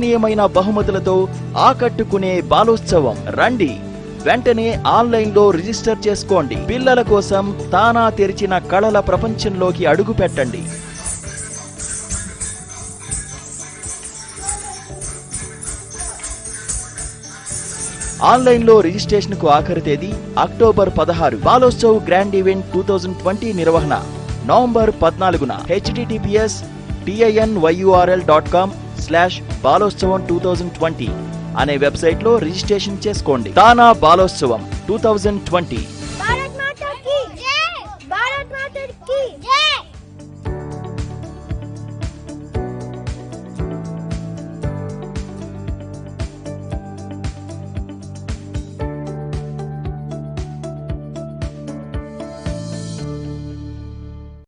నియమైన బహుమతులతో ఆకట్టుకునే బాలోత్సవం రండి. వెంటనే ఆన్లైన్లో రిజిస్టర్ చేసుకోండి. పిల్లల కోసం తానా తెరిచిన కళల ప్రపంచంలోకి అడుగు పెట్టండి. ఆన్లైన్లో రిజిస్ట్రేషన్కు ఆఖరి తేదీ అక్టోబర్ 16. బాలోత్సవ్ గ్రాండ్ ఈవెంట్ 2020 నిర్వహణ నవంబర్ 14న https://yurl.com/balotsavam2020 అనే వెబ్సైట్లో రిజిస్ట్రేషన్ చేసుకోండి. తానా బాలోత్సవం 2020.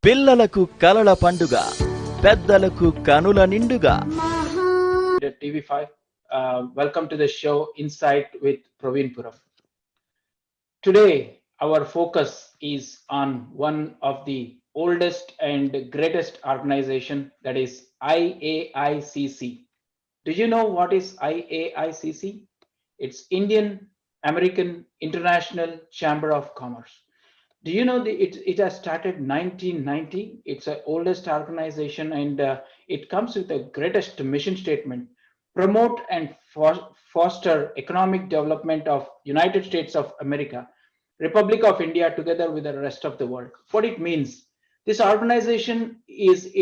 పిల్లలకు కలల పండుగ, పెద్దలకు కనుల నిండుగా. TV5, welcome to the show Insight with Praveen Puram. Today, our focus is on one of the oldest and greatest organization, that is IAICC. Do you know what is IAICC? It's Indian American International Chamber of Commerce. Do you know it has started 1990? It's the oldest organization, and it comes with the greatest mission statement: promote and foster economic development of United States of America, Republic of India, together with the rest of the world. What it means, this organization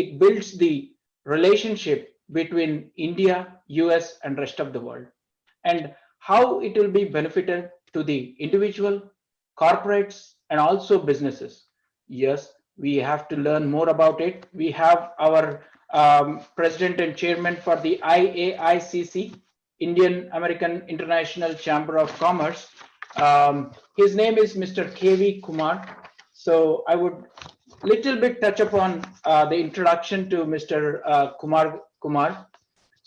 it builds the relationship between India, US, and rest of the world, and how it will be benefited to the individual, corporates, and also businesses. Yes, we have to learn more about it. We have our president and chairman for the IAICC, Indian American International Chamber of Commerce. His name is Mr. KV Kumar. So I would little bit touch upon the introduction to Mr. Kumar.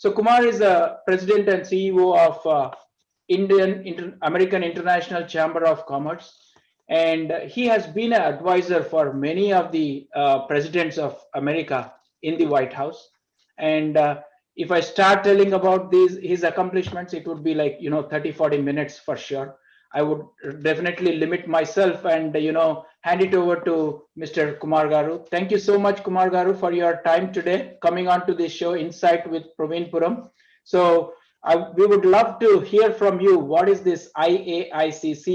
So Kumar is the president and CEO of American International Chamber of Commerce, and he has been an advisor for many of the presidents of America in the White House. And if I start telling about his accomplishments, it would be like 30-40 minutes for sure. I would definitely limit myself and hand it over to Mr. Kumar Garu. Thank you so much, Kumar Garu, for your time today coming on to this show Insight with Praveen Puram. So we would love to hear from you. What is this IAICC?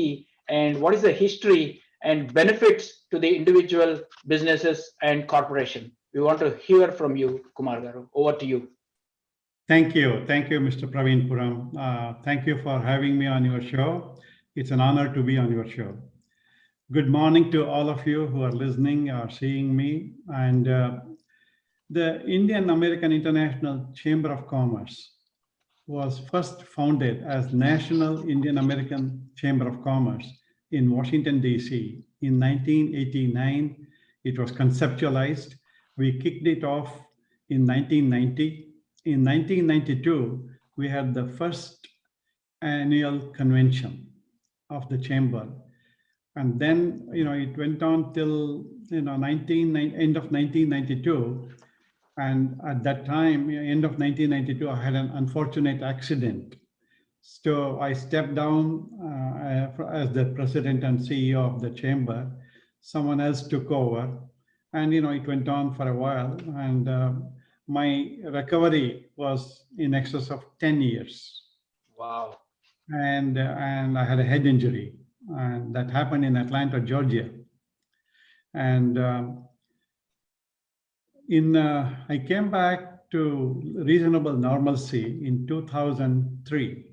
And what is the history and benefits to the individual businesses and corporation? We want to hear from you, Kumar Garu. Over to you. Thank you, Mr. Praveen Puram. Thank you for having me on your show. It's an honor to be on your show. Good morning to all of you who are listening or seeing me. And the Indian American International Chamber of Commerce was first founded as National Indian American Chamber of Commerce in Washington, D.C. in 1989. It was conceptualized. We kicked it off in 1990. In 1992, we had the first annual convention of the chamber. And then, it went on till, end of 1992. And at that time, end of 1992, I had an unfortunate accident. So I stepped down as the president and CEO of the chamber. Someone else took over, and it went on for a while. And my recovery was in excess of 10 years. Wow! And I had a head injury, and that happened in Atlanta, Georgia. And I came back to reasonable normalcy in 2003.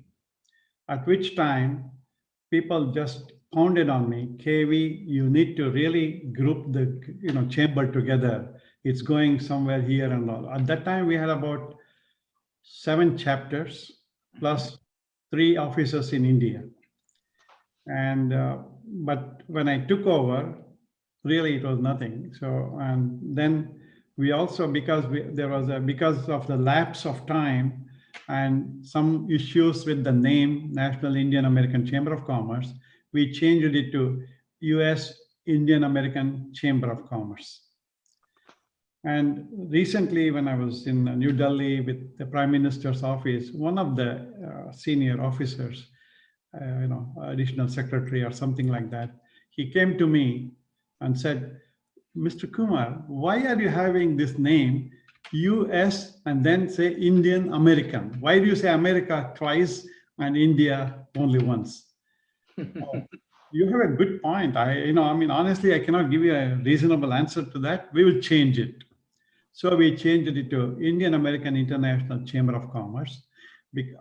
At which time people just pounded on me, KV, you need to really group the chamber together. It's going somewhere here and all. At that time, we had about 7 chapters plus 3 offices in India. And but when I took over, really it was nothing. So and then we also, because of the lapse of time and some issues with the name National Indian American Chamber of Commerce, we changed it to US Indian American Chamber of Commerce. And recently, when I was in New Delhi with the Prime Minister's office, one of the senior officers, additional secretary or something like that, he came to me and said, Mr. Kumar, why are you having this name US and then say Indian American? Why do you say America twice and India only once? You have a good point. Honestly, I cannot give you a reasonable answer to that. We will change it. So we changed it to Indian American International Chamber of Commerce.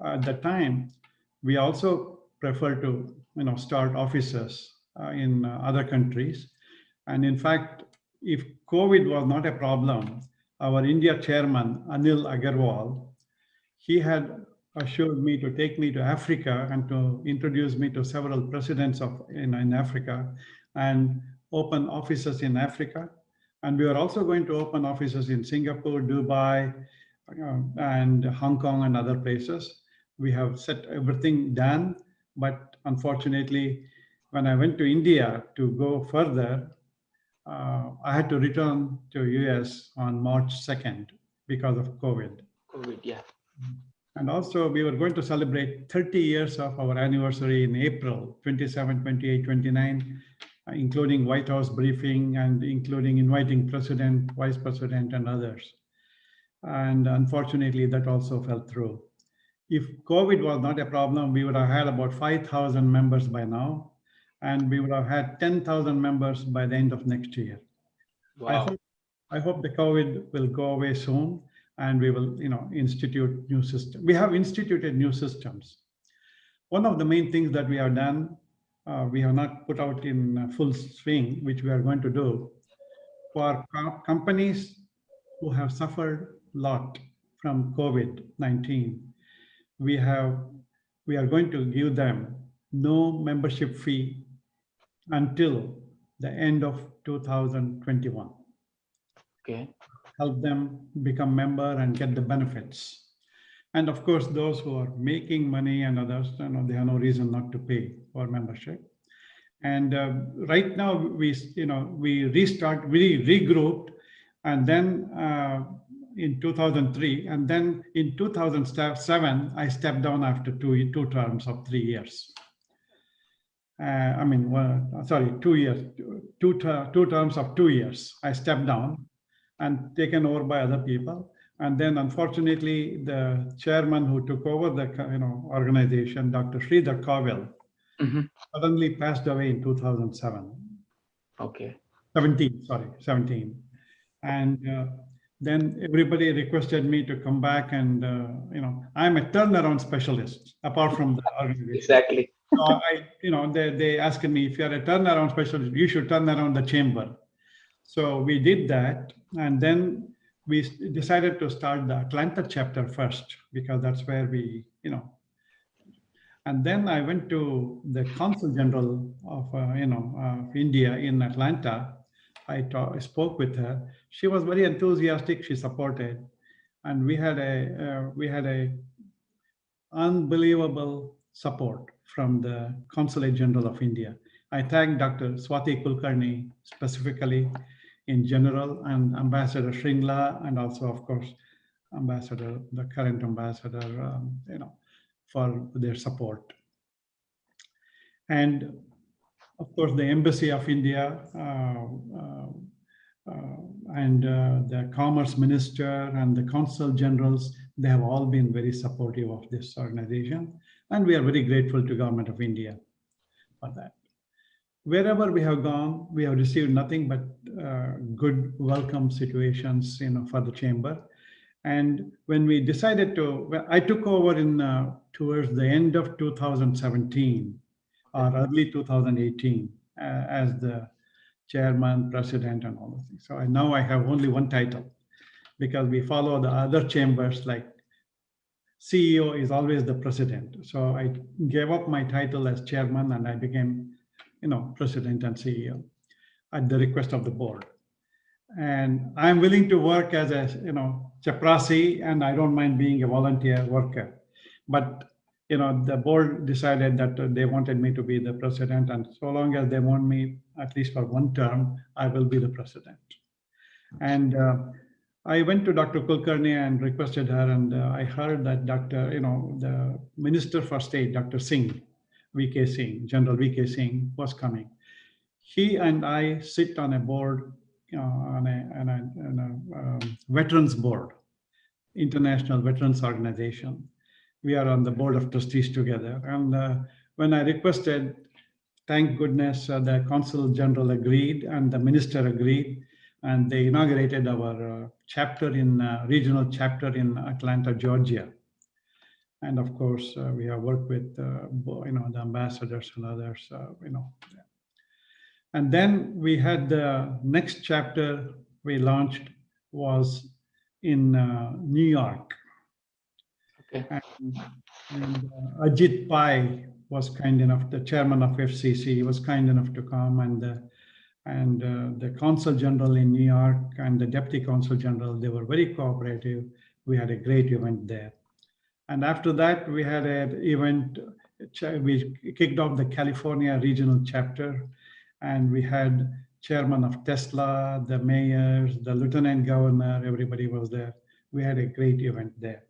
At the time, we also prefer to start offices in other countries. And in fact, if COVID was not a problem, our India chairman, Anil Agarwal, he had assured me to take me to Africa and to introduce me to several presidents in Africa and open offices in Africa. And we are also going to open offices in Singapore, Dubai, and Hong Kong and other places. We have set everything done, but unfortunately, when I went to India to go further, I had to return to US on March 2nd because of COVID. COVID, yeah. And also we were going to celebrate 30 years of our anniversary in April, 27, 28, 29, including White House briefing and including inviting President, Vice President, and others. And unfortunately, that also fell through. If COVID was not a problem, we would have had about 5,000 members by now, and we would have had 10,000 members by the end of next year. Wow. I hope the COVID will go away soon, and we will, institute new systems. We have instituted new systems. One of the main things that we have done, we have not put out in full swing, which we are going to do, for companies who have suffered a lot from COVID-19. We are going to give them no membership fee until the end of 2021. Okay. Help them become member and get the benefits. And of course, those who are making money and others, they have no reason not to pay for membership. And right now, we regrouped, and then in 2003, and then in 2007, I stepped down after two terms of 3 years. 2 years, two terms of 2 years. I stepped down and taken over by other people. And then unfortunately, the chairman who took over the organization, Dr. Sridhar Kavel, suddenly passed away in 2007. Okay. 17. And then everybody requested me to come back, and I'm a turnaround specialist apart from the organization. Exactly. So they asked me, if you're a turnaround specialist, you should turn around the chamber. So we did that, and then we decided to start the Atlanta chapter first, because that's where we, And then I went to the Consul General of India in Atlanta. I spoke with her. She was very enthusiastic. She supported, and we had a unbelievable support from the Consulate General of India. I thank Dr. Swati Kulkarni specifically in general, and Ambassador Shringla, and also, of course, the current ambassador, for their support. And of course, the Embassy of India and the Commerce Minister and the Consul Generals, they have all been very supportive of this organization. And we are very grateful to Government of India for that. Wherever we have gone, we have received nothing but good welcome situations, for the chamber. And when we decided I took over towards the end of 2017 or early 2018 as the chairman, president, and all those things. So now I have only one title, because we follow the other chambers, like CEO is always the president. So I gave up my title as chairman, and I became president and CEO at the request of the board. And I'm willing to work as a, chaprasi, and I don't mind being a volunteer worker. But, the board decided that they wanted me to be the president, and so long as they want me, at least for one term, I will be the president. And I went to Dr. Kulkarni and requested her, and I heard that the Minister for State, Dr. Singh, VK Singh, General VK Singh, was coming. He and I sit on a board, on a veterans board, International Veterans Organization. We are on the board of trustees together. And when I requested, thank goodness the Consul General agreed and the Minister agreed, and they inaugurated our regional chapter in Atlanta, Georgia. And of course, we have worked with the ambassadors and others. And then we had the next chapter we launched was in New York. Okay. And Ajit Pai was kind enough, the chairman of FCC, was kind enough to come, and the Consul General in New York and the Deputy Consul General, they were very cooperative. We had a great event there. And after that, we had an event, we kicked off the California regional chapter, and we had chairman of Tesla, the mayors, the lieutenant governor, everybody was there. We had a great event there.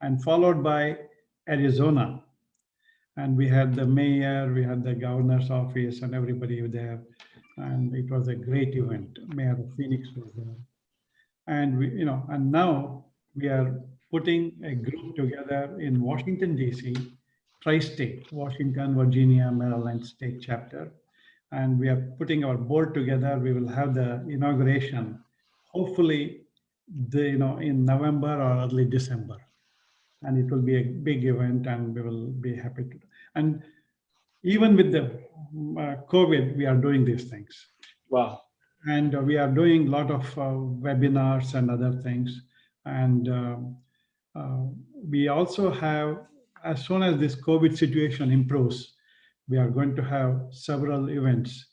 And followed by Arizona. And we had the mayor, we had the governor's office, and everybody there. And it was a great event. Mayor of Phoenix was there. And and now we are putting a group together in Washington, DC, tri-state, Washington, Virginia, Maryland state chapter. And we are putting our board together. We will have the inauguration, hopefully, in November or early December. And it will be a big event, and we will be happy to. And even with the COVID, we are doing these things. Wow. And we are doing a lot of webinars and other things. And we also have, as soon as this COVID situation improves, we are going to have several events.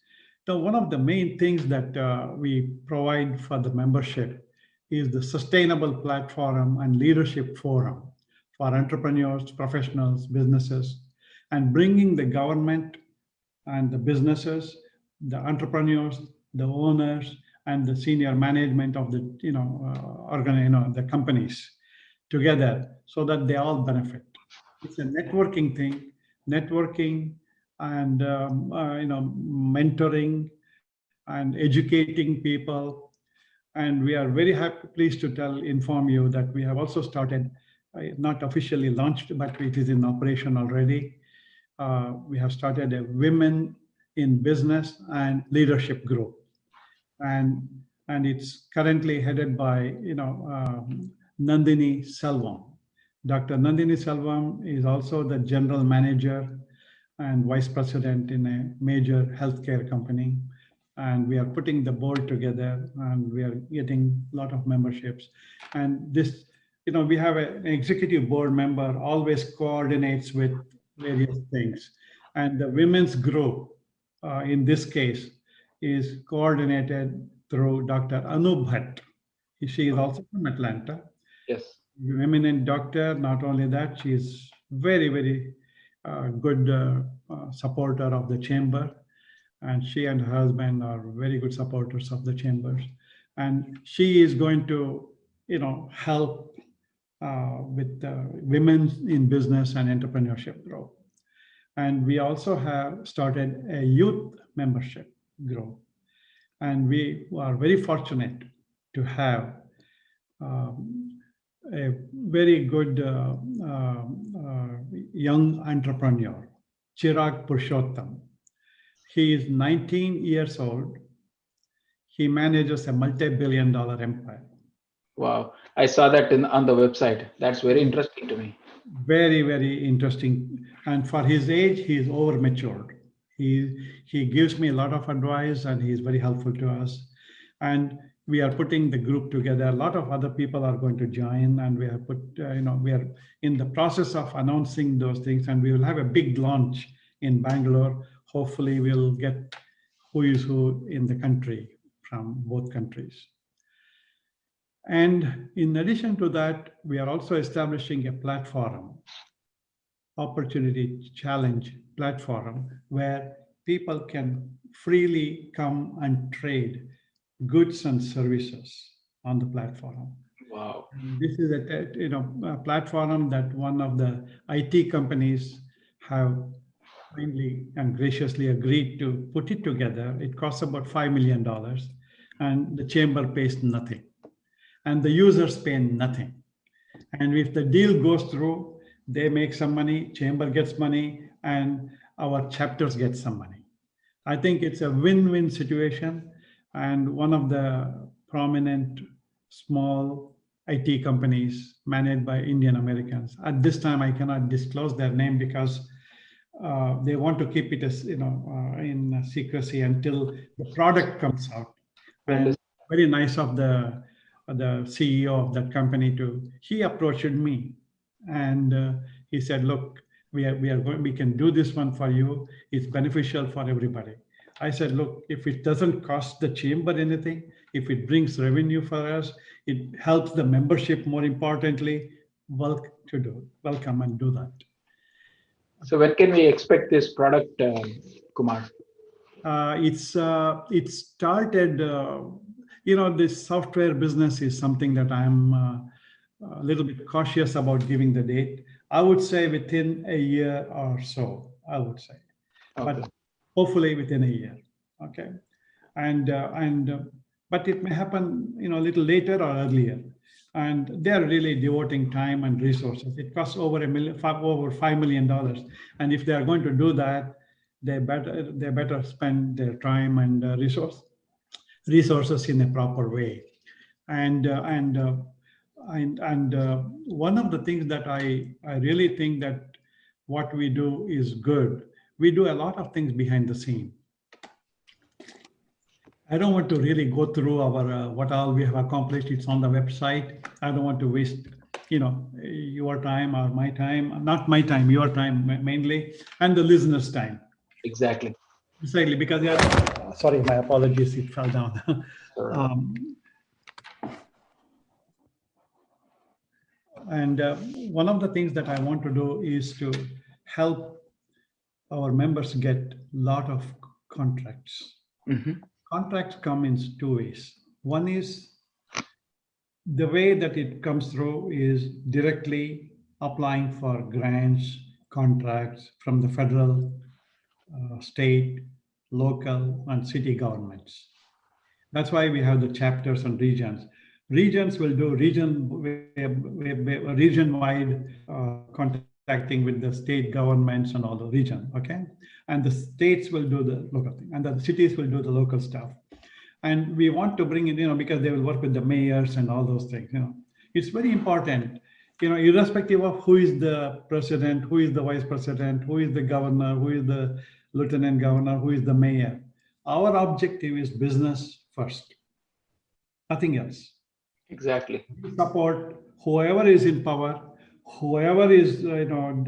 Now, one of the main things that we provide for the membership is the Sustainable Platform and Leadership Forum for entrepreneurs, professionals, businesses, and bringing the government and the businesses, the entrepreneurs, the owners, and the senior management of the the companies together so that they all benefit. It's a networking thing, networking and mentoring and educating people. And we are very happy, pleased to inform you that we have also started, not officially launched, but it is in operation already. We have started a Women in Business and Leadership group, and it's currently headed by Nandini Selvam. Dr. Nandini Selvam is also the general manager and vice president in a major healthcare company. And we are putting the board together, and we are getting a lot of memberships. And this, we have an executive board member always coordinates with various things. And the women's group, in this case, is coordinated through Dr. Anu Bhatt. She is also from Atlanta. Yes. Eminent doctor. Not only that, she is very, very good supporter of the chamber. And she and her husband are very good supporters of the chambers. And she is going to, help with women in business and entrepreneurship growth. And we also have started a youth membership group. And we are very fortunate to have a very good young entrepreneur, Chirag Purushottam. He is 19 years old. He manages a multi-billion-dollar empire. Wow. I saw that on the website. That's very interesting to me. Very, very interesting. And for his age, he is over matured. He gives me a lot of advice, and he is very helpful to us. And we are putting the group together. A lot of other people are going to join, and we have put, we are in the process of announcing those things, and we will have a big launch in Bangalore. Hopefully we'll get who is who in the country from both countries. And in addition to that, we are also establishing a platform, opportunity challenge platform, where people can freely come and trade goods and services on the platform. Wow. This is a platform that one of the IT companies have kindly and graciously agreed to put it together. It costs about $5 million, and the chamber pays nothing, and the users pay nothing. And if the deal goes through, they make some money, chamber gets money, and our chapters get some money. I think it's a win-win situation, and one of the prominent small IT companies managed by Indian Americans. At this time, I cannot disclose their name because they want to keep it as in secrecy until the product comes out. And very nice of the CEO of that company he approached me, and he said, "Look, we can do this one for you. It's beneficial for everybody." I said, "Look, if it doesn't cost the chamber anything, if it brings revenue for us, it helps the membership. More importantly, welcome and do that." So when can we expect this product, Kumar? It started. This software business is something that I'm a little bit cautious about giving the date. I would say within a year or so, I would say, but hopefully within a year. Okay, but it may happen, a little later or earlier. And they're really devoting time and resources. It costs over $5 million, and if they are going to do that, they better spend their time and resources in a proper way. And one of the things that I really think that what we do is good. We do a lot of things behind the scene. I don't want to really go through our what all we have accomplished. It's on the website. I don't want to waste your time or my time, not my time, your time mainly, and the listeners' time. Exactly, because sorry, my apologies, it fell down. And one of the things that I want to do is to help our members get a lot of contracts. Contracts come in two ways. One is the way that it comes through is directly applying for grants, contracts from the federal, state, local, and city governments. That's why we have the chapters and regions. Regions will do region-wide contacting with the state governments and all the region, okay? And the states will do the local thing, and the cities will do the local stuff. And we want to bring in, because they will work with the mayors and all those things, It's very important, irrespective of who is the president, who is the vice president, who is the governor, who is the lieutenant governor, who is the mayor. Our objective is business first, nothing else. Exactly. We support whoever is in power, whoever is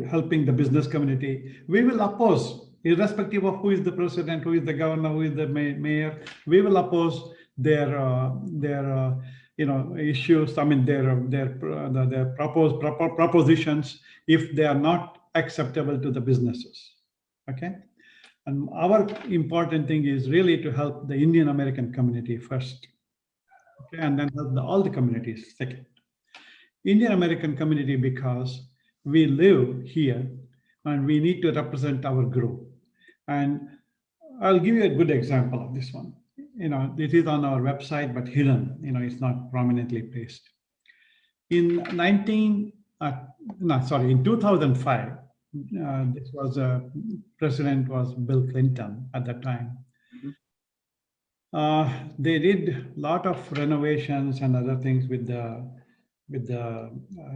helping the business community. We will oppose, irrespective of who is the president, who is the governor, who is the mayor. We will oppose their issues. I mean their propositions if they are not acceptable to the businesses. Okay. And our important thing is really to help the Indian American community first, okay, and then help all the communities second. Indian American community, because we live here and we need to represent our group. And I'll give you a good example of this one. It is on our website, but hidden, it's not prominently placed. In 2005, this was president was Bill Clinton at that time. They did a lot of renovations and other things with the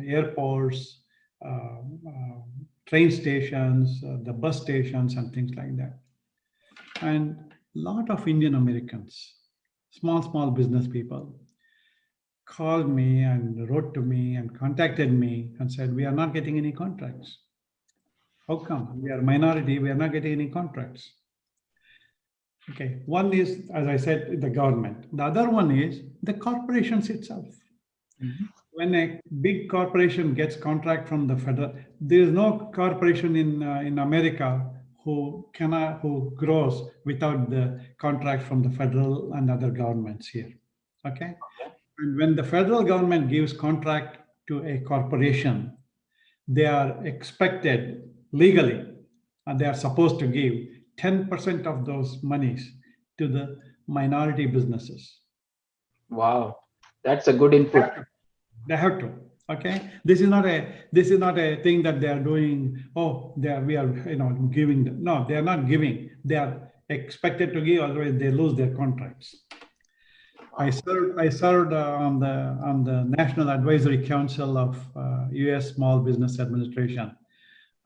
airports, train stations, the bus stations, and things like that. And a lot of Indian Americans, small business people, called me and wrote to me and contacted me and said, "We are not getting any contracts. How come? We are a minority, we are not getting any contracts." Okay, one is, as I said, the government. The other one is the corporations itself. When a big corporation gets contract from the federal, there is no corporation in America who grows without the contract from the federal and other governments here. Okay, And when the federal government gives contract to a corporation, they are expected legally, and they are supposed to give 10% of those monies to the minority businesses. Wow, that's a good input. They have to. Okay, this is not a thing that they are doing. Oh, we are giving them. No, they are not giving. They are expected to give, otherwise they lose their contracts. I served on the National Advisory Council of U.S. Small Business Administration.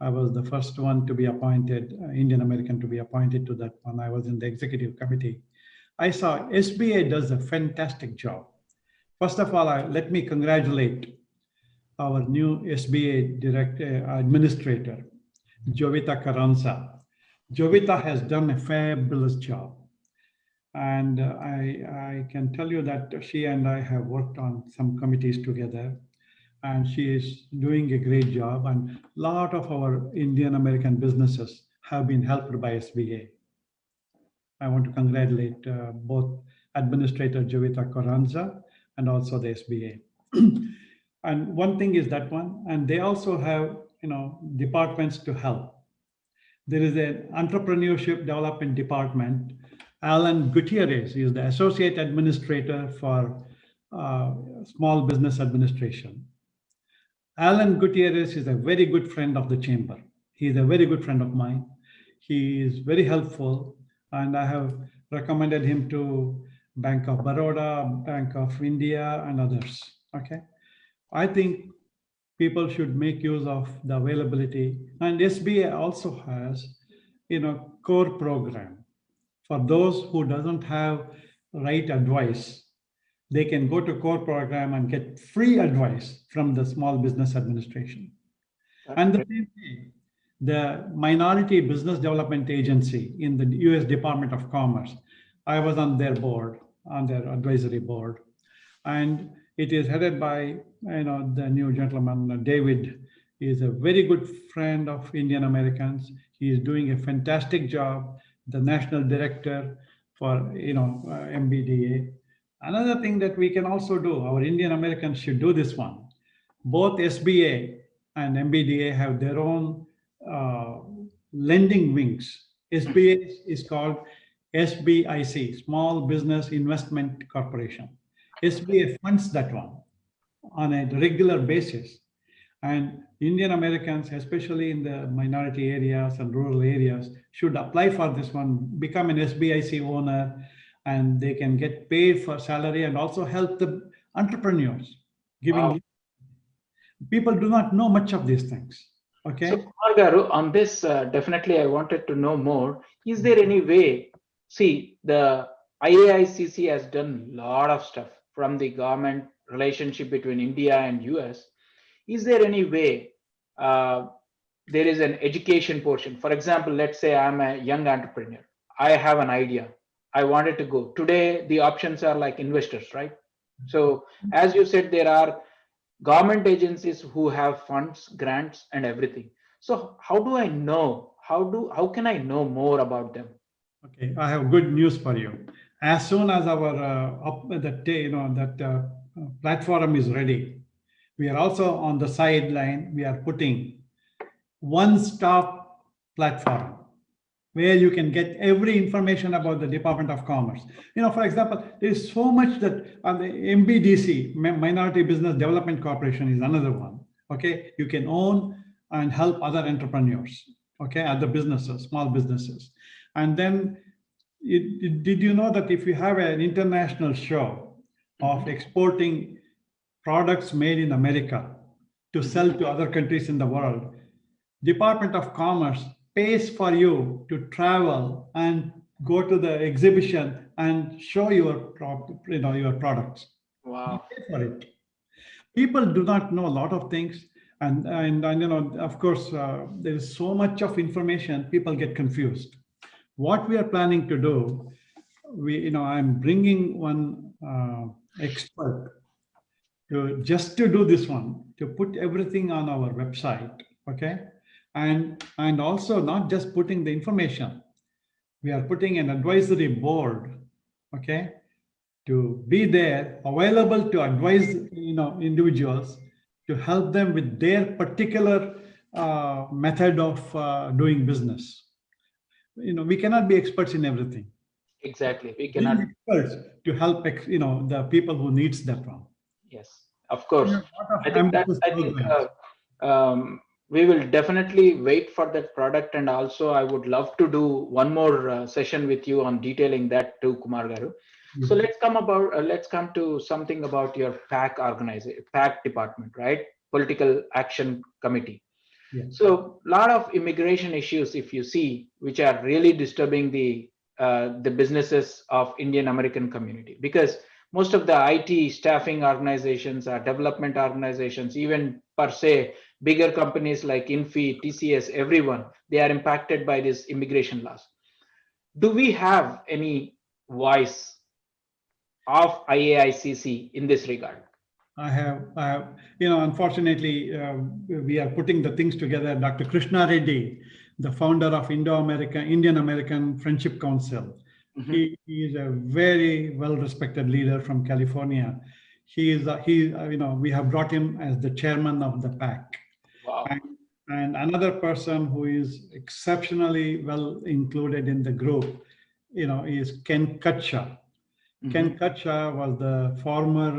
I was the first one to be appointed, Indian American to be appointed to that one. I was in the executive committee. I saw SBA does a fantastic job. First of all, let me congratulate our new SBA administrator, Jovita Carranza. Jovita has done a fabulous job. And I can tell you that she and I have worked on some committees together, and she is doing a great job. And a lot of our Indian American businesses have been helped by SBA. I want to congratulate both Administrator Jovita Carranza and also the SBA. And one thing is that one, and they also have departments to help. There is an entrepreneurship development department. Alan Gutierrez is the associate administrator for small business administration. Alan Gutierrez is a very good friend of the chamber. He is a very good friend of mine. He is very helpful, and I have recommended him to Bank of Baroda, Bank of India, and others. Okay, I think people should make use of the availability. And SBA also has, core program. For those who doesn't have right advice, they can go to core program and get free advice from the Small Business Administration. And the same thing, the Minority Business Development Agency in the US Department of Commerce. I was on their board, on their advisory board. And it is headed by the new gentleman, David. He is a very good friend of Indian Americans. He is doing a fantastic job, the national director for MBDA. Another thing that we can also do, our Indian Americans should do this one. Both SBA and MBDA have their own lending wings. SBA is called SBIC, Small Business Investment Corporation. SBA funds that one on a regular basis. And Indian Americans, especially in the minority areas and rural areas, should apply for this one, become an SBIC owner, and they can get paid for salary and also help the entrepreneurs. Giving people do not know much of these things. Okay. So, Kumar Garu, on this, definitely I wanted to know more. Is there any way? See, the IAICC has done a lot of stuff from the government relationship between India and US. Is there any way there is an education portion? For example, let's say I'm a young entrepreneur. I have an idea. I wanted to go. Today, the options are like investors, right? So as you said, there are government agencies who have funds, grants, and everything. So how do I know? How can I know more about them? Okay, I have good news for you. As soon as our platform is ready, we are also on the sideline. We are putting one-stop platform where you can get every information about the Department of Commerce. For example, there is so much that on the MBDC, Minority Business Development Corporation, is another one. Okay, you can own and help other entrepreneurs. Okay, other businesses, small businesses. And then, did you know that if you have an international show of exporting products made in America to sell to other countries in the world, Department of Commerce pays for you to travel and go to the exhibition and show your products. Wow. You pay for it. People do not know a lot of things, and of course, there is so much of information. People get confused. What we are planning to do, I'm bringing one expert to do this one, to put everything on our website. Okay. And also not just putting the information, we are putting an advisory board, okay, to be there, available to advise, individuals, to help them with their particular method of doing business. We cannot be experts in everything. Exactly. We Being cannot. experts to help, the people who needs that one. Yes, of course. We have a lot I of think that ambitious I think programs. we will definitely wait for that product, and also I would love to do one more session with you on detailing that too, Kumar Garu. So Yes. let's come to something about your PAC organization, PAC department, right? Political Action Committee. Yes. So a lot of immigration issues, if you see, which are really disturbing the businesses of Indian American community, because most of the IT staffing organizations are development organizations, even per se, bigger companies like Infi, TCS, everyone, they are impacted by this immigration laws. Do we have any voice of IAICC in this regard? I have, unfortunately, we are putting the things together. Dr. Krishna Reddy, the founder of Indian American Friendship Council. Mhm. He is a very well-respected leader from California. We have brought him as the chairman of the PAC. Wow. And another person who is exceptionally well included in the group, is Ken Kutcha. Ken Kutcha was the former,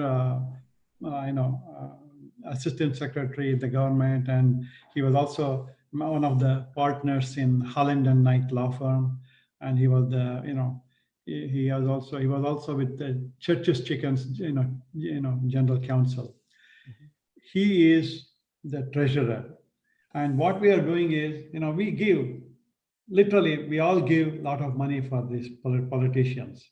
assistant secretary in the government, and he was also one of the partners in Holland and Knight law firm, and he was the, he was also with the Church's Chickens, general counsel. He is the treasurer, and what we are doing is, we give, literally, we all give a lot of money for these politicians,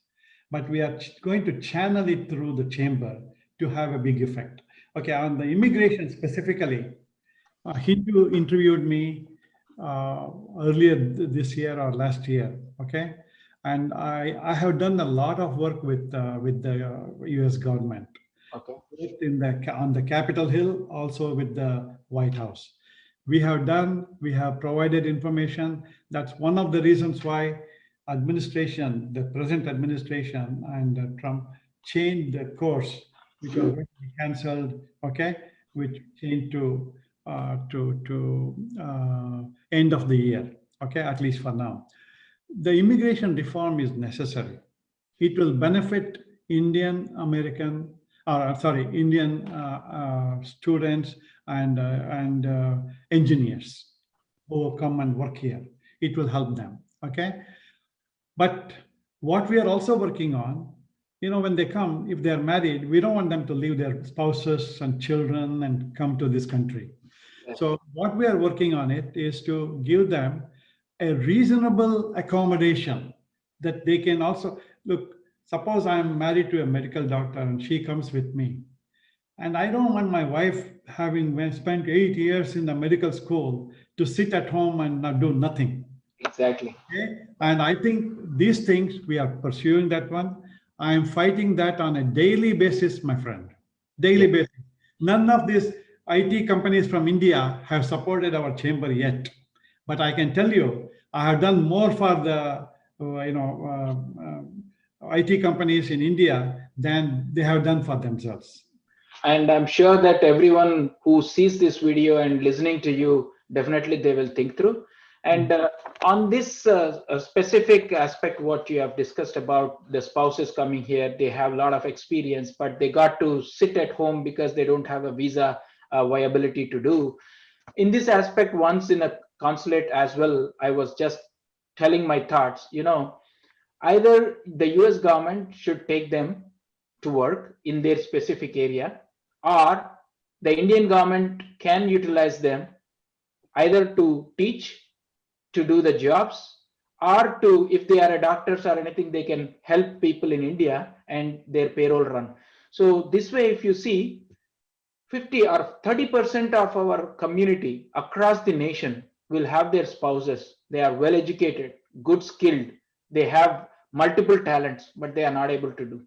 but we are going to channel it through the chamber to have a big effect. Okay, on the immigration specifically, Hindu interviewed me earlier this year or last year. Okay, and I have done a lot of work with the U.S. government. Okay. On the Capitol Hill, also with the White House. We have provided information. That's one of the reasons why the present administration and Trump changed the course, which was going to be canceled, okay, which changed to end of the year, okay, at least for now. The immigration reform is necessary. It will benefit Indian students and engineers who come and work here. It will help them, okay? But what we are also working on, when they come, if they're married, we don't want them to leave their spouses and children and come to this country. Yes. So what we are working on it is to give them a reasonable accommodation that they can also, look, suppose I'm married to a medical doctor and she comes with me. And I don't want my wife, having spent 8 years in the medical school, to sit at home and not do nothing. Exactly. Okay? And I think these things, we are pursuing that one. I am fighting that on a daily basis, my friend. Daily basis. None of these IT companies from India have supported our chamber yet. But I can tell you, I have done more for the IT companies in India than they have done for themselves. And I'm sure that everyone who sees this video and listening to you, definitely they will think through. And on this specific aspect, what you have discussed about the spouses coming here, they have a lot of experience, but they got to sit at home because they don't have a visa viability to do. In this aspect, once in a consulate as well, I was just telling my thoughts, either the US government should take them to work in their specific area, or the Indian government can utilize them either to teach, to do the jobs, or to, if they are doctors or anything, they can help people in India and their payroll run. So this way, if you see, 50 or 30% of our community across the nation will have their spouses. They are well educated, good skilled, they have multiple talents, but they are not able to do.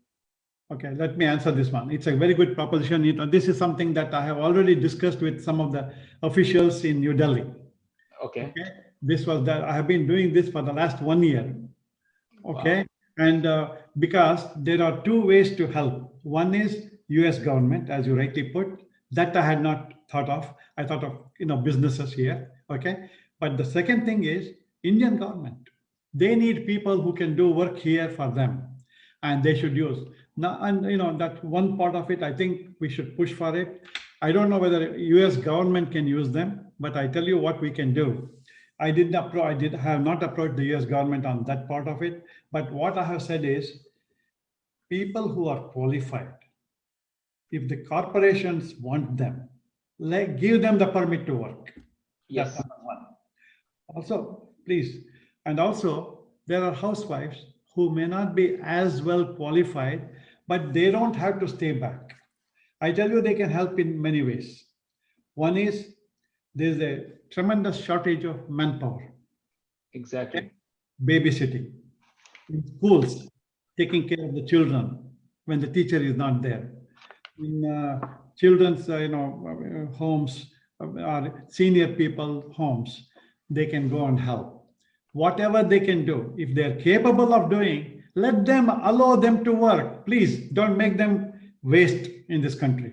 Okay, let me answer this one. It's a very good proposition. This is something that I have already discussed with some of the officials in New Delhi. Okay. This was that I have been doing this for the last 1 year. Okay. Wow. And because there are two ways to help. One is US government, as you rightly put, that I had not thought of. I thought of businesses here, okay? But the second thing is Indian government. They need people who can do work here for them, and they should use. Now, and that one part of it, I think we should push for it. I don't know whether US government can use them, but I tell you what we can do. I have not approached the US government on that part of it, but what I have said is people who are qualified, if the corporations want them, give them the permit to work. Yes. That's number one. Also, please, and also there are housewives who may not be as well qualified, but they don't have to stay back. I tell you, they can help in many ways. One is there's a tremendous shortage of manpower. Exactly. Babysitting in schools, taking care of the children when the teacher is not there. In children's homes or senior people homes, they can go and help. Whatever they can do, if they're capable of doing, allow them to work. Please don't make them waste in this country.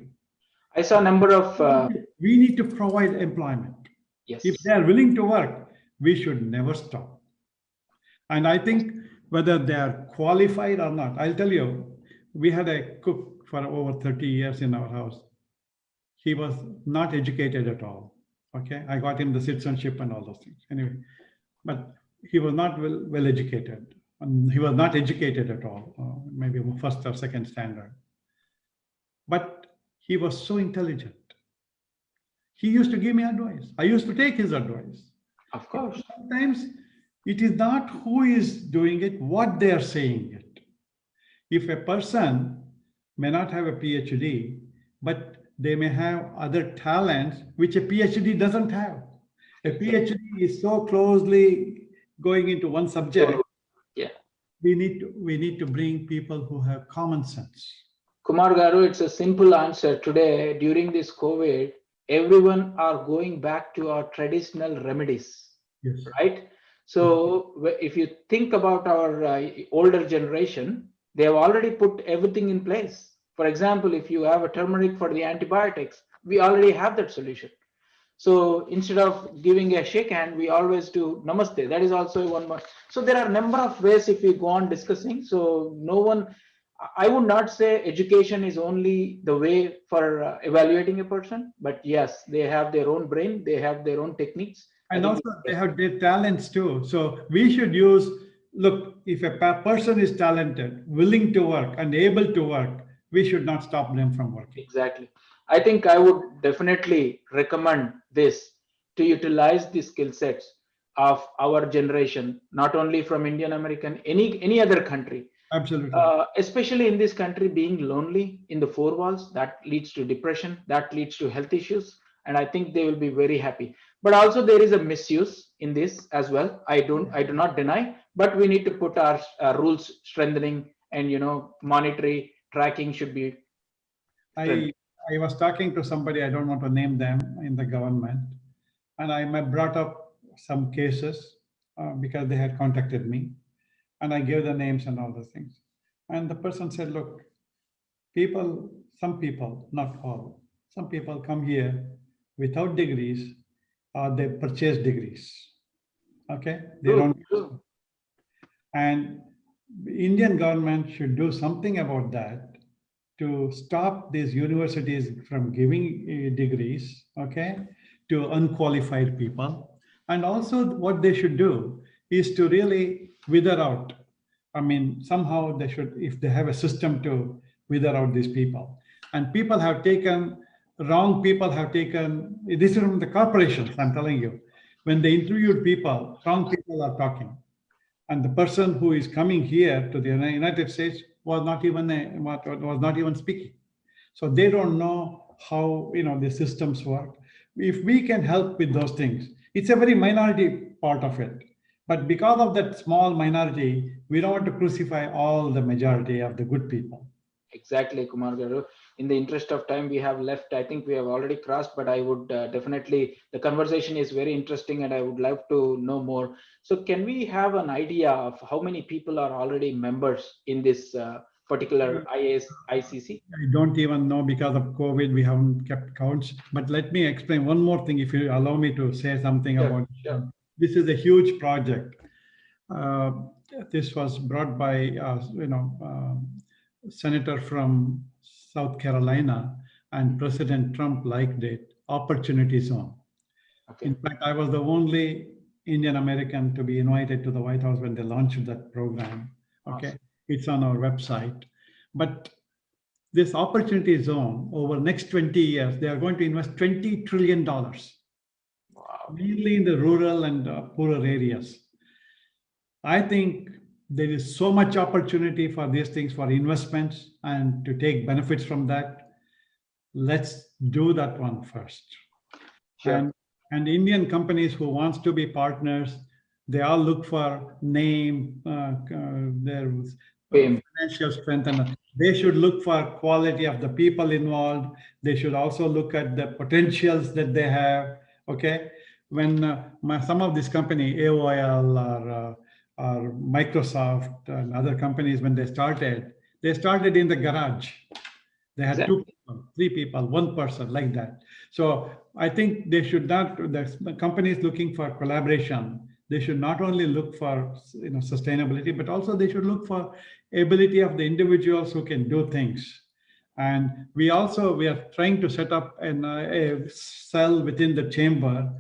I saw a number of. We need to provide employment. Yes. If they are willing to work, we should never stop. And I think whether they are qualified or not, I'll tell you, we had a cook for over 30 years in our house. He was not educated at all. Okay, I got him the citizenship and all those things. Anyway, but he was not well educated. And he was not educated at all, maybe first or second standard. But he was so intelligent. He used to give me advice. I used to take his advice. Of course. Sometimes it is not who is doing it, what they are saying it. If a person may not have a PhD, but they may have other talents which a PhD doesn't have. A PhD is so closely going into one subject. Yeah. We need to bring people who have common sense. Kumar Garu, it's a simple answer. Today, during this COVID, everyone are going back to our traditional remedies, Yes. right? So if you think about our older generation, they have already put everything in place. For example, if you have a turmeric for the antibiotics, we already have that solution. So instead of giving a shake hand, we always do namaste. That is also one more. So there are a number of ways if we go on discussing. So I would not say education is only the way for evaluating a person, but yes, they have their own brain, they have their own techniques. And also they have their talents too. So we should look, if a person is talented, willing to work and able to work, we should not stop them from working. Exactly. I think I would definitely recommend this to utilize the skill sets of our generation, not only from Indian American, any other country. Absolutely. Especially in this country, being lonely in the four walls, that leads to depression, that leads to health issues. And I think they will be very happy. But also there is a misuse in this as well. I do not deny, but we need to put our rules strengthening and, monetary tracking should be. I was talking to somebody, I don't want to name them, in the government. And I brought up some cases because they had contacted me. And I gave the names and all those things. And the person said, look, some people, not all, some people come here without degrees or they purchase degrees. Okay? They don't. And the Indian government should do something about that to stop these universities from giving degrees, okay, to unqualified people. And also what they should do is to really wither out. I mean, somehow they should, if they have a system to wither out these people. And this is from the corporations, I'm telling you. When they interviewed people, wrong people are talking. And the person who is coming here to the United States was not even speaking. So they don't know how the systems work. If we can help with those things, it's a very minority part of it. But because of that small minority, we don't want to crucify all the majority of the good people. Exactly, Kumar Garu. in the interest of time, we have left. I think we have already crossed, but I would definitely, the conversation is very interesting and I would love to know more. So can we have an idea of how many people are already members in this particular ICC? I don't even know, because of COVID, we haven't kept counts. But let me explain one more thing, if you allow me to say something about Sure. This is a huge project. Uh, this was brought by, senator from South Carolina, and President Trump liked it, Opportunity Zone. Okay. In fact, I was the only Indian American to be invited to the White House when they launched that program. Okay, Awesome. It's on our website. But this Opportunity Zone, over next 20 years, they are going to invest $20 trillion, Wow. mainly in the rural and poorer areas. I think there is so much opportunity for these things, for investments, and to take benefits from that. Let's do that one first. Sure. And Indian companies who wants to be partners, they all look for name, their financial strength, and they should look for quality of the people involved. They should also look at the potentials that they have. Okay, when some of this company, AOL or Microsoft and other companies, when they started in the garage. They had Exactly. 2 people, 3 people, 1 person, like that. So I think they should not, the companies looking for collaboration, they should not only look for sustainability, but also they should look for ability of the individuals who can do things. And we are trying to set up a cell within the chamber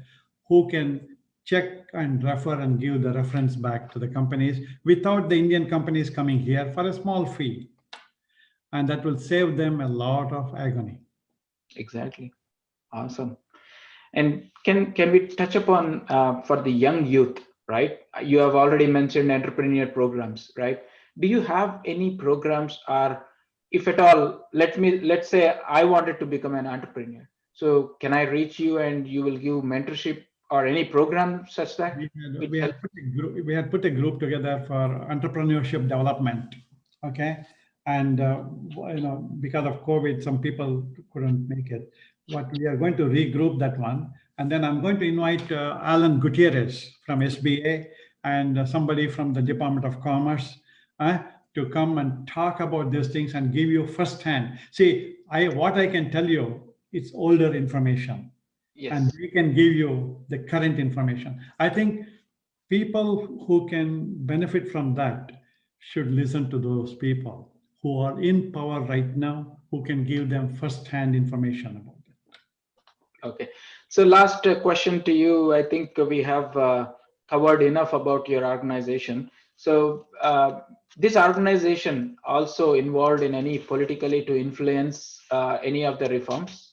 who can check and refer and give the reference back to the companies without the Indian companies coming here for a small fee. And that will save them a lot of agony. Exactly. Awesome. And can we touch upon for the young youth, right? You have already mentioned entrepreneur programs, right? Do you have any programs, or if at all, let's say I wanted to become an entrepreneur. So can I reach you and you will give mentorship or any program such that? We had put a group together for entrepreneurship development. Okay. And because of COVID, some people couldn't make it. But we are going to regroup that one. And then I'm going to invite Alan Gutierrez from SBA and somebody from the Department of Commerce to come and talk about these things and give you firsthand. See, what I can tell you, it's older information. Yes. And we can give you the current information. I think people who can benefit from that should listen to those people who are in power right now, who can give them first-hand information about it. Okay. So last question to you. I think we have covered enough about your organization. So this organization also involved in any politically to influence any of the reforms?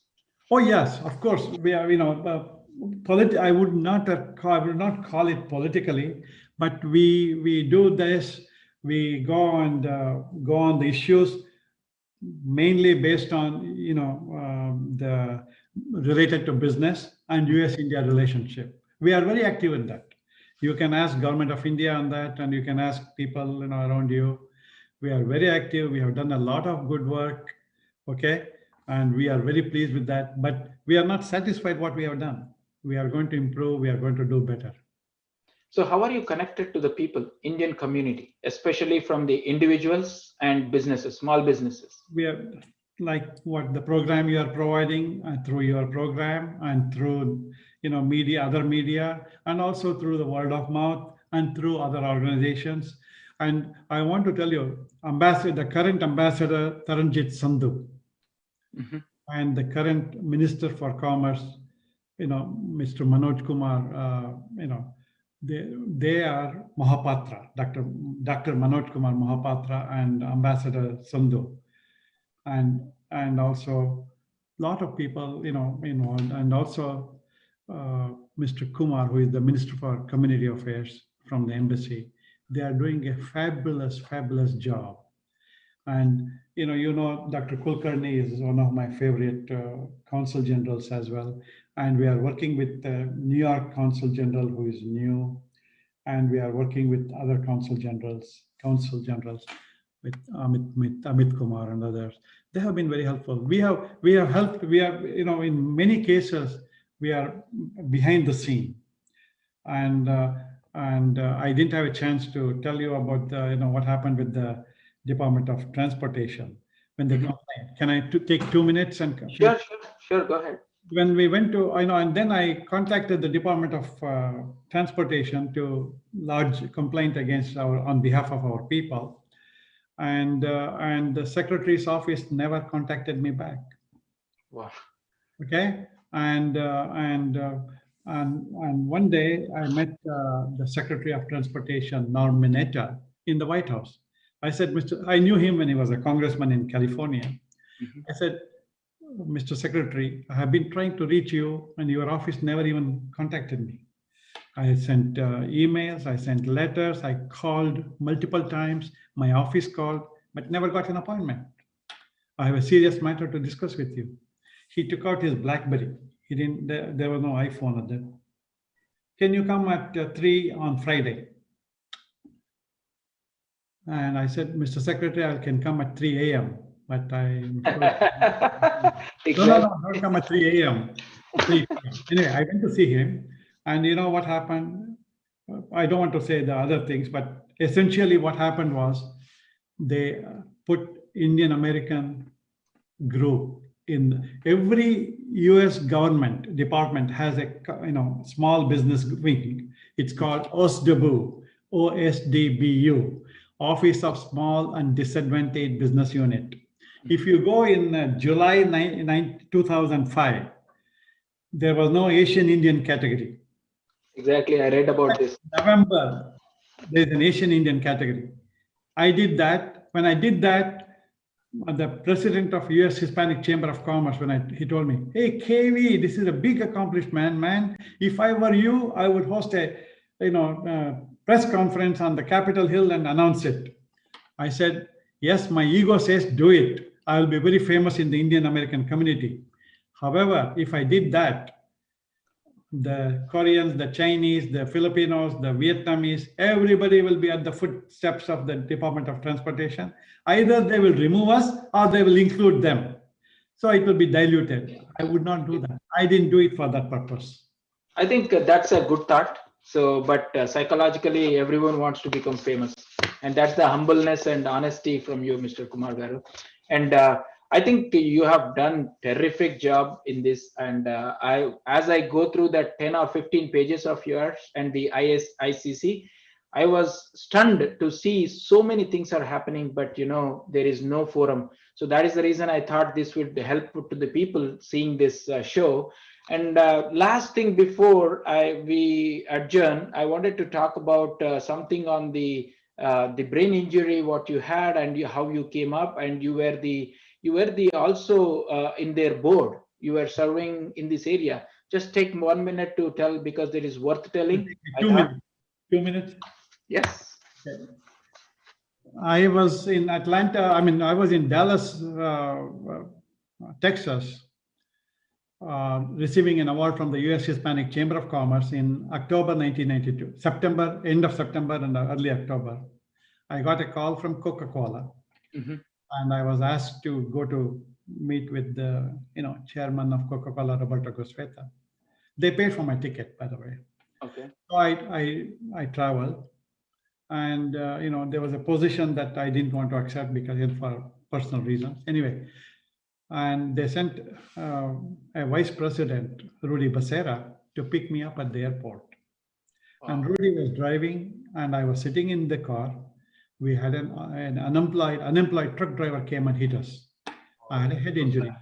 Oh yes, of course. We are, I would not call it politically, but we do this. We go on the issues mainly based on the related to business and US-India relationship. We are very active in that. You can ask Government of India on that, and you can ask people around you. We are very active. We have done a lot of good work. Okay. And we are very pleased with that, but we are not satisfied what we have done. We are going to improve. We are going to do better. So how are you connected to the people, Indian community, especially from the individuals and businesses, small businesses? We are like what the program you are providing through your program and through media, other media, and also through the word of mouth and through other organizations. And I want to tell you, the current ambassador Taranjit Sandhu, and the current Minister for Commerce, Mr. Manoj Kumar, they are Mahapatra, Dr. Manoj Kumar Mahapatra and Ambassador Sandhu, and also a lot of people, involved, and also Mr. Kumar, who is the Minister for Community Affairs from the embassy. They are doing a fabulous job. And Dr. Kulkarni is one of my favorite consul generals as well. And we are working with the New York Consul General, who is new, and we are working with other consul generals. with Amit Kumar and others. They have been very helpful. We have helped. We are, in many cases we are behind the scene, and I didn't have a chance to tell you about what happened with the Department of Transportation when they complained. Can I take 2 minutes and Sure, go ahead. when we went to, and then I contacted the Department of Transportation to lodge complaint against on behalf of our people, and the secretary's office never contacted me back. Wow. Okay, and one day I met the Secretary of Transportation, Norm Mineta, in the White House. I said, I knew him when he was a congressman in California. Mhm. I said, Mr. Secretary, I have been trying to reach you and your office never even contacted me. I sent emails, I sent letters, I called multiple times, my office called, but never got an appointment. I have a serious matter to discuss with you. He took out his BlackBerry. He didn't, there was no iPhone at that. Can you come at 3 on Friday? And I said, Mr. Secretary, I can come at 3 a.m. But I'm Exactly. no, don't come at 3 a.m. Anyway, I went to see him, and you know what happened? I don't want to say the other things, but essentially what happened was they put Indian American group in every U.S. government department has a small business wing. It's called OSDBU, OSDBU, Office of Small and Disadvantaged Business Unit. If you go in July 2005, there was no Asian Indian category. Exactly, I read about this. November, there's an Asian Indian category. I did that. When I did that, the president of US Hispanic Chamber of Commerce, he told me, hey, KV, this is a big accomplishment, man. If I were you, I would host a press conference on the Capitol Hill and announce it. I said, yes, my ego says do it. I will be very famous in the Indian American community. However, if I did that, the Koreans, the Chinese, the Filipinos, the Vietnamese, everybody will be at the footsteps of the Department of Transportation. Either they will remove us or they will include them. So it will be diluted. I would not do that. I didn't do it for that purpose. I think that's a good thought. So, but psychologically, everyone wants to become famous. And that's the humbleness and honesty from you, Mr. Kumar Garu. And I think you have done terrific job in this. And as I go through that 10 or 15 pages of yours and the ICC, I was stunned to see so many things are happening, but there is no forum. So that is the reason I thought this would help to the people seeing this show. And last thing before we adjourn, I wanted to talk about something on the brain injury, what you had, and how you came up, and you were the also in their board. You were serving in this area. Just take 1 minute to tell, because there is worth telling. 2 minutes. 2 minutes. Yes. Okay. I was in Atlanta. I was in Dallas, Texas, receiving an award from the U.S. Hispanic Chamber of Commerce in October 1992, end of September and early October. I got a call from Coca-Cola, and I was asked to go to meet with the chairman of Coca-Cola, Roberto Gosweta. They paid for my ticket, by the way. Okay. So I traveled, and there was a position that I didn't want to accept because for personal reasons. Anyway. And they sent a vice president, Rudy Becerra, to pick me up at the airport. Wow. And Rudy was driving, and I was sitting in the car. We had an unemployed truck driver came and hit us. I had a head injury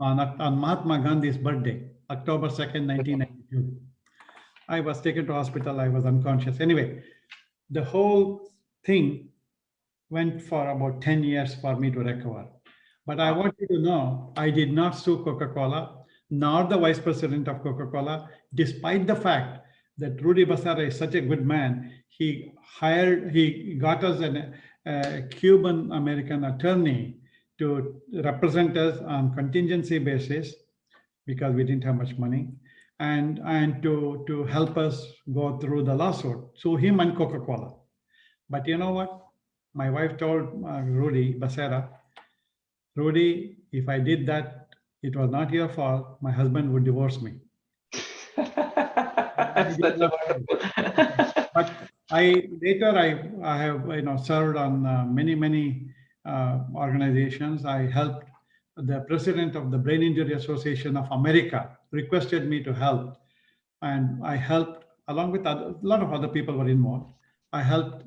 on Mahatma Gandhi's birthday, October 2nd, 1992. I was taken to hospital. I was unconscious. Anyway, the whole thing went for about 10 years for me to recover. But I want you to know, I did not sue Coca-Cola, nor the vice president of Coca-Cola, despite the fact that Rudy Becerra is such a good man. He got us a Cuban American attorney to represent us on contingency basis, because we didn't have much money, and to help us go through the lawsuit. So him and Coca-Cola. But you know what? My wife told Rudy Becerra, Rudy, if I did that, it was not your fault. My husband would divorce me. He That's did a not say. wonderful. But I have served on many organizations. I helped the president of the Brain Injury Association of America requested me to help, and I helped along with a lot of other people were involved. I helped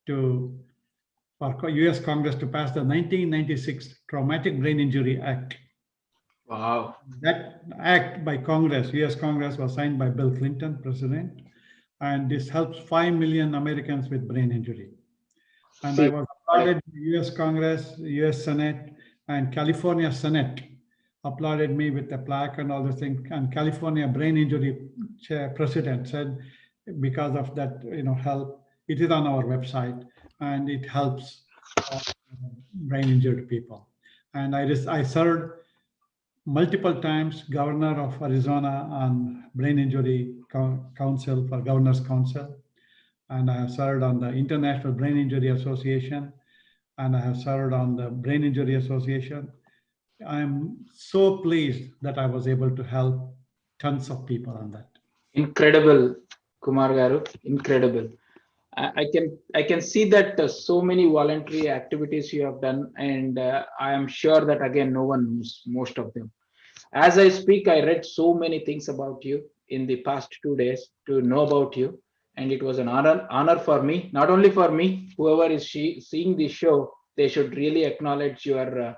to for U.S. Congress to pass the 1996 Traumatic Brain Injury Act. Wow. That act by Congress, U.S. Congress, was signed by Bill Clinton, president, and this helps 5 million Americans with brain injury. And I was applauded by U.S. Congress, U.S. Senate, and California Senate applauded me with a plaque and all those things. And California Brain Injury President said, because of that, help, it is on our website, and it helps brain injured people. And I served multiple times governor of Arizona on brain injury council for Governors Council. And I have served on the International Brain Injury Association, and I have served on the Brain Injury Association. I am so pleased that I was able to help tons of people on that. Incredible, Kumar Garu. Incredible. I can see that so many voluntary activities you have done, and I am sure that again no one knows most of them. As I speak, I read so many things about you in the past 2 days to know about you, and it was an honor for me. Not only for me, whoever is seeing this show, they should really acknowledge your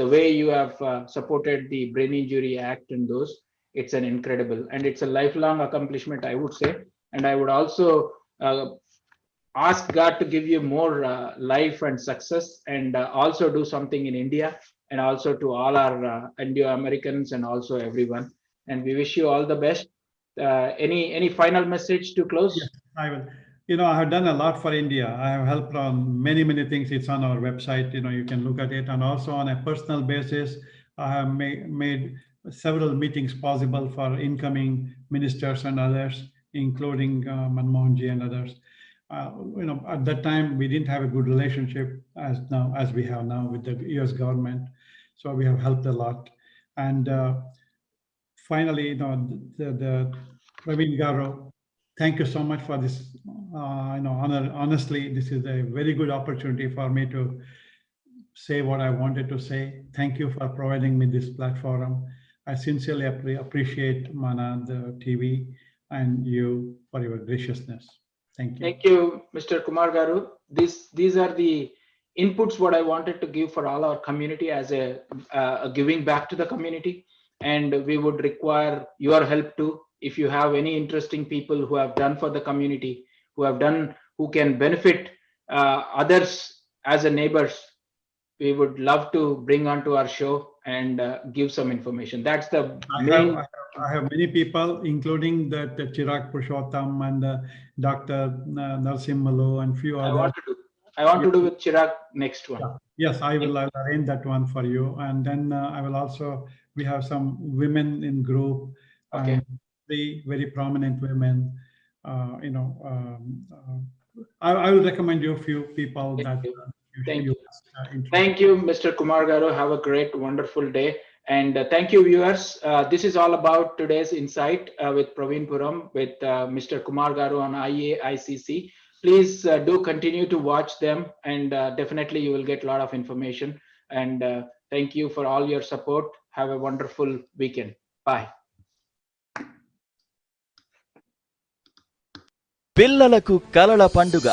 the way you have supported the Brain Injury Act and those. It's an incredible, and it's a lifelong accomplishment, I would say. And I would also ask God to give you more life and success, and also do something in India, and also to all our Indo-Americans and also everyone. And we wish you all the best. Any final message to close? Yes, I will. I have done a lot for India. I have helped on many things. It's on our website. You can look at it. And also on a personal basis, I have made several meetings possible for incoming ministers and others, including Manmohan Ji and others. At that time, we didn't have a good relationship as we have now with the U.S. government. So we have helped a lot. And finally, the Praveen Garu, thank you so much for this honor. Honestly, this is a very good opportunity for me to say what I wanted to say. Thank you for providing me this platform. I sincerely appreciate Mana, the TV, and you for your graciousness. Thank you. Thank you, Mr. Kumar Garu. These are the inputs what I wanted to give for all our community as a giving back to the community, and we would require your help too. If you have any interesting people who have done for the community, who can benefit others as a neighbors, we would love to bring onto our show and give some information. That's the main. I have many people, including the Chirag Purushottam and Dr. Narsim Malu and few others. I want to do with Chirag next one. Yes, I'll arrange that one for you. And then I will also, we have some women in group, Okay. Very prominent women. I will recommend you a few people that Thank you. Thank you, Mr. Kumar Garu. Have a great, wonderful day. And thank you, viewers. This is all about today's Insight with Praveen Puram, with Mr. Kumar Garu on IAICC. Please do continue to watch them, and definitely you will get a lot of information. And thank you for all your support. Have a wonderful weekend. Bye. పిల్లలకు కలల పండుగ,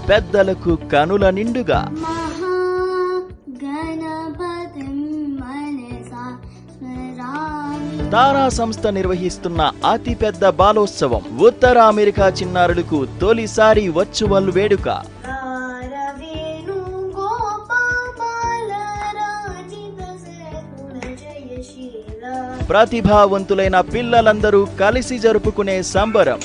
పెద్దలకు కనుల నిండుగా తారా సంస్థ నిర్వహిస్తున్న అతిపెద్ద బాలోత్సవం, ఉత్తర America చిన్నారులకు తొలిసారి వర్చువల్ వేడుక. ప్రతిభావంతులైన పిల్లలందరూ కలిసి జరుపుకునే సంబరం.